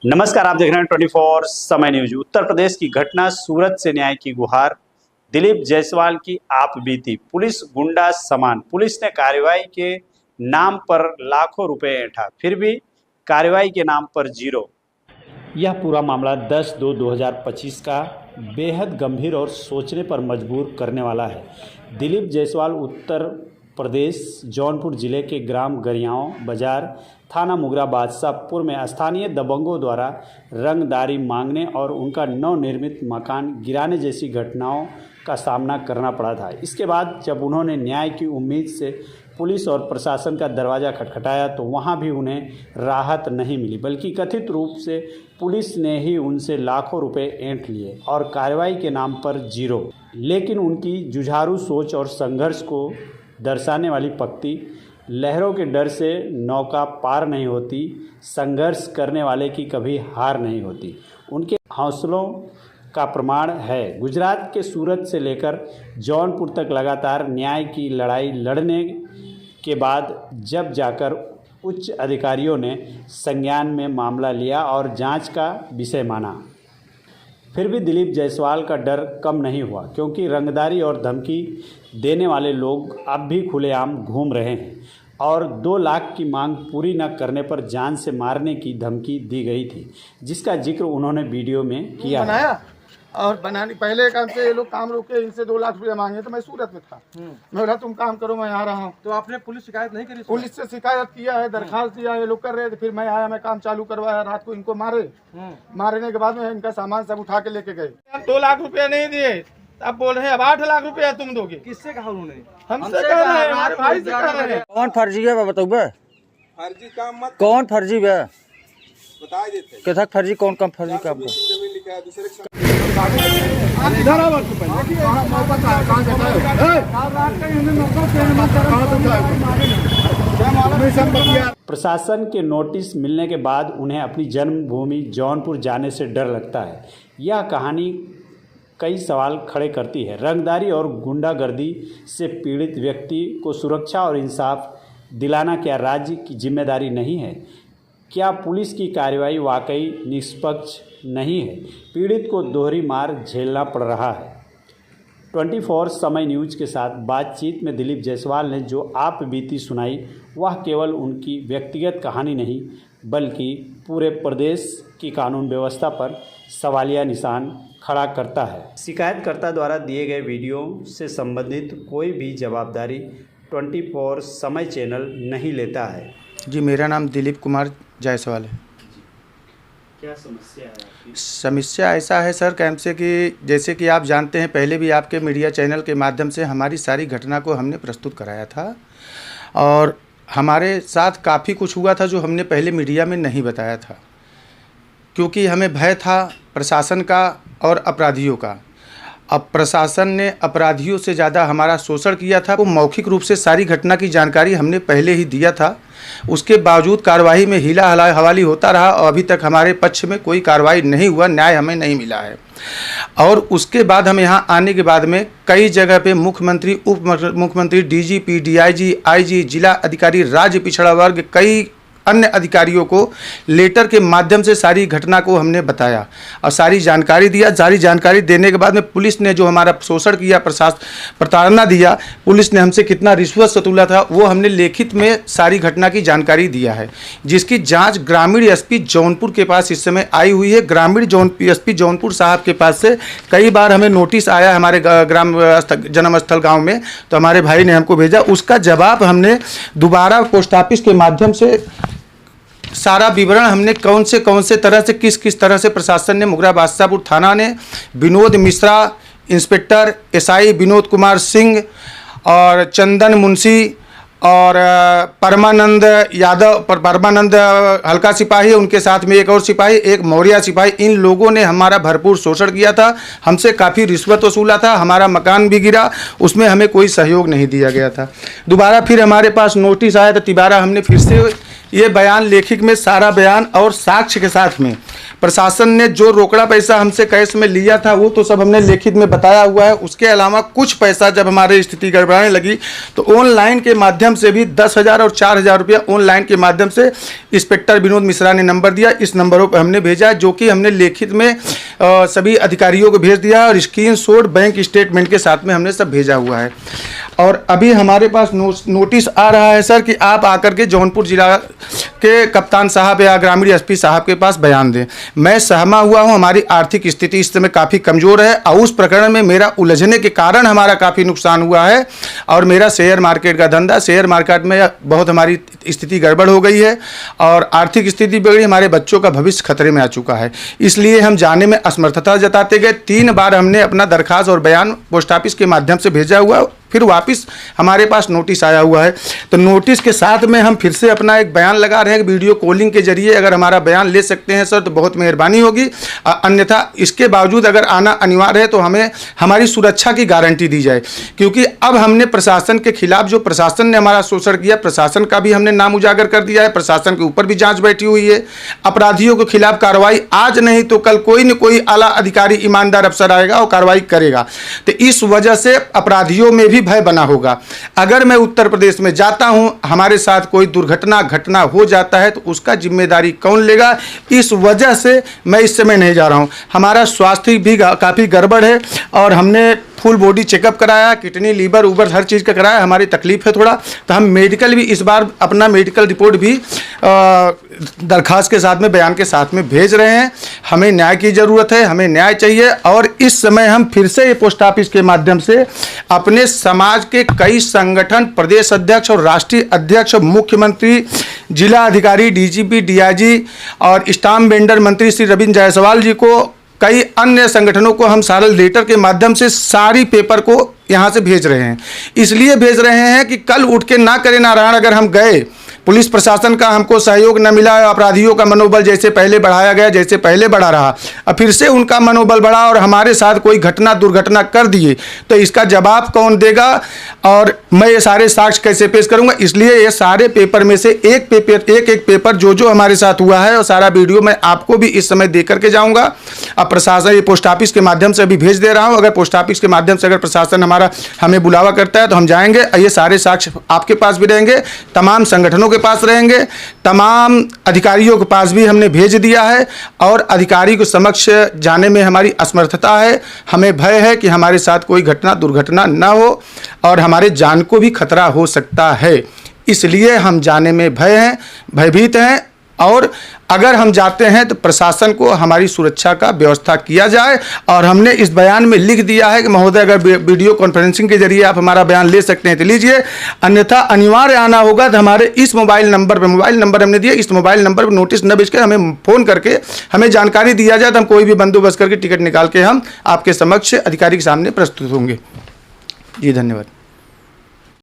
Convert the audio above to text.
नमस्कार, आप देख रहे हैं 24 समय न्यूज। उत्तर प्रदेश की घटना, सूरत से न्याय की गुहार, दिलीप जायसवाल की आप बीती, पुलिस गुंडा समान। पुलिस ने कार्रवाई के नाम पर लाखों रुपए ऐंठा, फिर भी कार्रवाई के नाम पर जीरो। यह पूरा मामला 10/2/2025 का बेहद गंभीर और सोचने पर मजबूर करने वाला है। दिलीप जायसवाल उत्तर प्रदेश जौनपुर जिले के ग्राम गरियाओं बाजार, थाना मुगरा बादशाहपुर में स्थानीय दबंगों द्वारा रंगदारी मांगने और उनका नवनिर्मित मकान गिराने जैसी घटनाओं का सामना करना पड़ा था। इसके बाद जब उन्होंने न्याय की उम्मीद से पुलिस और प्रशासन का दरवाज़ा खटखटाया तो वहां भी उन्हें राहत नहीं मिली, बल्कि कथित रूप से पुलिस ने ही उनसे लाखों रुपए ऐंठ लिए और कार्रवाई के नाम पर जीरो। लेकिन उनकी जुझारू सोच और संघर्ष को दर्शाने वाली पंक्ति, लहरों के डर से नौका पार नहीं होती, संघर्ष करने वाले की कभी हार नहीं होती, उनके हौसलों का प्रमाण है। गुजरात के सूरत से लेकर जौनपुर तक लगातार न्याय की लड़ाई लड़ने के बाद जब जाकर उच्च अधिकारियों ने संज्ञान में मामला लिया और जांच का विषय माना, फिर भी दिलीप जायसवाल का डर कम नहीं हुआ, क्योंकि रंगदारी और धमकी देने वाले लोग अब भी खुलेआम घूम रहे हैं और 2 लाख की मांग पूरी न करने पर जान से मारने की धमकी दी गई थी, जिसका जिक्र उन्होंने वीडियो में किया बनाया और बनाने पहले काम से ये लोग काम रोके, इनसे 2 लाख रुपया मांगे तो मैं सूरत में था। मैं बोला तुम काम करो, मैं आ रहा हूँ। तो आपने पुलिस शिकायत नहीं करी? पुलिस से शिकायत किया है, दरखास्त दिया, ये लोग कर रहे थे। फिर मैं आया, मैं काम चालू करवाया, रात को इनको मारने के बाद में इनका सामान सब उठा के लेके गए। 2 लाख रुपया नहीं दिए, अब बोल रहे हैं अब 8 लाख रुपया तुम दोगे। किससे कहा उन्होंने? हमसे कह रहे हैं, हमारे भाई से कह रहे हैं। कौन फर्जी है बताओ बे? फर्जी काम मत कौन फर्जी बे? बता देते कैसा फर्जी, कौन कम फर्जी काम बे? जमीन लिखा है दूसरे प्रशासन के नोटिस मिलने के बाद उन्हें अपनी जन्मभूमि जौनपुर जाने से डर लगता है। यह कहानी कई सवाल खड़े करती है। रंगदारी और गुंडागर्दी से पीड़ित व्यक्ति को सुरक्षा और इंसाफ दिलाना क्या राज्य की जिम्मेदारी नहीं है? क्या पुलिस की कार्रवाई वाकई निष्पक्ष नहीं है? पीड़ित को दोहरी मार झेलना पड़ रहा है। 24 समय न्यूज के साथ बातचीत में दिलीप जायसवाल ने जो आप बीती सुनाई, वह केवल उनकी व्यक्तिगत कहानी नहीं, बल्कि पूरे प्रदेश की कानून व्यवस्था पर सवालिया निशान खड़ा करता है। शिकायतकर्ता द्वारा दिए गए वीडियो से संबंधित कोई भी जवाबदारी 24 समय चैनल नहीं लेता है। जी, मेरा नाम दिलीप कुमार जायसवाल है। क्या समस्या है आपकी? समस्या ऐसा है सर कैंप से कि जैसे कि आप जानते हैं, पहले भी आपके मीडिया चैनल के माध्यम से हमारी सारी घटना को हमने प्रस्तुत कराया था और हमारे साथ काफ़ी कुछ हुआ था जो हमने पहले मीडिया में नहीं बताया था, क्योंकि हमें भय था प्रशासन का और अपराधियों का। अब प्रशासन ने अपराधियों से ज़्यादा हमारा शोषण किया था। वो मौखिक रूप से सारी घटना की जानकारी हमने पहले ही दिया था, उसके बावजूद कार्रवाई में हीला हवाली होता रहा और अभी तक हमारे पक्ष में कोई कार्रवाई नहीं हुआ, न्याय हमें नहीं मिला है। और उसके बाद हम यहाँ आने के बाद में कई जगह पे मुख्यमंत्री, उप मुख्यमंत्री, डीजीपी, डीआईजी, आईजी, जिला अधिकारी, राज्य पिछड़ा वर्ग, कई अन्य अधिकारियों को लेटर के माध्यम से सारी घटना को हमने बताया और सारी जानकारी दिया। सारी जानकारी देने के बाद में पुलिस ने जो हमारा शोषण किया, प्रताड़ना दिया, पुलिस ने हमसे कितना रिश्वत वसूला था, वो हमने लिखित में सारी घटना की जानकारी दिया है, जिसकी जांच ग्रामीण एसपी जौनपुर के पास इस समय आई हुई है। ग्रामीण एसपी जौनपुर साहब के पास से कई बार हमें नोटिस आया हमारे ग्राम जन्मस्थल गाँव में, तो हमारे भाई ने हमको भेजा, उसका जवाब हमने दोबारा पोस्ट ऑफिस के माध्यम से सारा विवरण हमने कौन से तरह से किस तरह से प्रशासन ने, मुगरा बादशाहपुर थाना ने, विनोद मिश्रा, इंस्पेक्टर एसआई विनोद कुमार सिंह और चंदन मुंशी और परमानंद यादव, परमानंद हल्का सिपाही, उनके साथ में एक और सिपाही, एक मौर्या सिपाही, इन लोगों ने हमारा भरपूर शोषण किया था, हमसे काफ़ी रिश्वत वसूला था, हमारा मकान भी गिरा, उसमें हमें कोई सहयोग नहीं दिया गया था। दोबारा फिर हमारे पास नोटिस आया तो तिबारा हमने फिर से ये बयान लेखित में सारा बयान और साक्ष्य के साथ में प्रशासन ने जो रोकड़ा पैसा हमसे कैश में लिया था वो तो सब हमने लिखित में बताया हुआ है। उसके अलावा कुछ पैसा जब हमारी स्थिति गड़बड़ाने लगी तो ऑनलाइन के माध्यम से भी 10,000 और 4,000 रुपया ऑनलाइन के माध्यम से इंस्पेक्टर विनोद मिश्रा ने नंबर दिया, इस नंबरों पर हमने भेजा, जो कि हमने लिखित में सभी अधिकारियों को भेज दिया और स्क्रीनशॉट बैंक स्टेटमेंट के साथ में हमने सब भेजा हुआ है। और अभी हमारे पास नोटिस आ रहा है सर कि आप आकर के जौनपुर जिला के कप्तान साहब या ग्रामीण एसपी साहब के पास बयान दें। मैं सहमा हुआ हूं, हमारी आर्थिक स्थिति इस समय काफ़ी कमज़ोर है और उस प्रकरण में मेरा उलझने के कारण हमारा काफ़ी नुकसान हुआ है और मेरा शेयर मार्केट का धंधा, शेयर मार्केट में बहुत हमारी स्थिति गड़बड़ हो गई है और आर्थिक स्थिति बिगड़ी, हमारे बच्चों का भविष्य खतरे में आ चुका है। इसलिए हम जाने में असमर्थता जताते गए। 3 बार हमने अपना दरखास्त और बयान पोस्ट ऑफिस के माध्यम से भेजा हुआ, फिर वापस हमारे पास नोटिस आया हुआ है। तो नोटिस के साथ में हम फिर से अपना एक बयान लगा रहे हैं कि वीडियो कॉलिंग के जरिए अगर हमारा बयान ले सकते हैं सर तो बहुत मेहरबानी होगी, अन्यथा इसके बावजूद अगर आना अनिवार्य है तो हमें हमारी सुरक्षा की गारंटी दी जाए, क्योंकि अब हमने प्रशासन के खिलाफ, जो प्रशासन ने हमारा शोषण किया, प्रशासन का भी हमने नाम उजागर कर दिया है, प्रशासन के ऊपर भी जांच बैठी हुई है। अपराधियों के खिलाफ कार्रवाई आज नहीं तो कल कोई न कोई आला अधिकारी ईमानदार अफसर आएगा और कार्रवाई करेगा। तो इस वजह से अपराधियों में भी भय बना होगा। अगर मैं उत्तर प्रदेश में जाता हूं, हमारे साथ कोई घटना हो जाता है तो उसका जिम्मेदारी कौन लेगा? इस वजह से मैं इस समय नहीं जा रहा हूं। हमारा स्वास्थ्य भी काफ़ी गड़बड़ है और हमने फुल बॉडी चेकअप कराया, किडनी, लीवर, उबर हर चीज़ का कराया। हमारी तकलीफ है थोड़ा, तो हम मेडिकल भी इस बार अपना मेडिकल रिपोर्ट भी दरखास्त के साथ में, बयान के साथ में भेज रहे हैं। हमें न्याय की ज़रूरत है, हमें न्याय चाहिए। और इस समय हम फिर से ये पोस्ट ऑफिस के माध्यम से अपने समाज के कई संगठन, प्रदेश अध्यक्ष और राष्ट्रीय अध्यक्ष, मुख्यमंत्री, जिला अधिकारी, डीजीपी, डीआईजी और स्टाम्प वेंडर मंत्री श्री रविंद्र जायसवाल जी को, कई अन्य संगठनों को हम सारे लेटर के माध्यम से सारी पेपर को यहाँ से भेज रहे हैं। इसलिए भेज रहे हैं कि कल उठ के ना करे नारायण, अगर हम गए, पुलिस प्रशासन का हमको सहयोग न मिला, अपराधियों का मनोबल जैसे पहले बढ़ाया गया, जैसे पहले बढ़ा रहा, अब फिर से उनका मनोबल बढ़ा और हमारे साथ कोई दुर्घटना कर दिए तो इसका जवाब कौन देगा और मैं ये सारे साक्ष्य कैसे पेश करूंगा? इसलिए ये सारे पेपर में से एक पेपर जो हमारे साथ हुआ है और सारा वीडियो मैं आपको भी इस समय दे करके जाऊंगा। अब प्रशासन ये पोस्ट ऑफिस के माध्यम से अभी भेज दे रहा हूँ। अगर पोस्ट ऑफिस के माध्यम से अगर प्रशासन हमें बुलावा करता है तो हम जाएंगे। ये सारे साक्ष्य आपके पास भी रहेंगे, तमाम संगठनों के पास रहेंगे, तमाम अधिकारियों के पास भी हमने भेज दिया है और अधिकारी को समक्ष जाने में हमारी असमर्थता है। हमें भय है कि हमारे साथ कोई दुर्घटना न हो और हमारे जान को भी खतरा हो सकता है। इसलिए हम जाने में भयभीत हैं और अगर हम जाते हैं तो प्रशासन को हमारी सुरक्षा का व्यवस्था किया जाए। और हमने इस बयान में लिख दिया है कि महोदय, अगर वीडियो कॉन्फ्रेंसिंग के जरिए आप हमारा बयान ले सकते हैं तो लीजिए, अन्यथा अनिवार्य आना होगा तो हमारे इस मोबाइल नंबर हमने दिया, इस मोबाइल नंबर पर नोटिस न भेजकर हमें फ़ोन करके हमें जानकारी दिया जाए तो हम कोई भी बंदोबस्त करके टिकट निकाल के हम आपके समक्ष अधिकारी के सामने प्रस्तुत होंगे। जी धन्यवाद।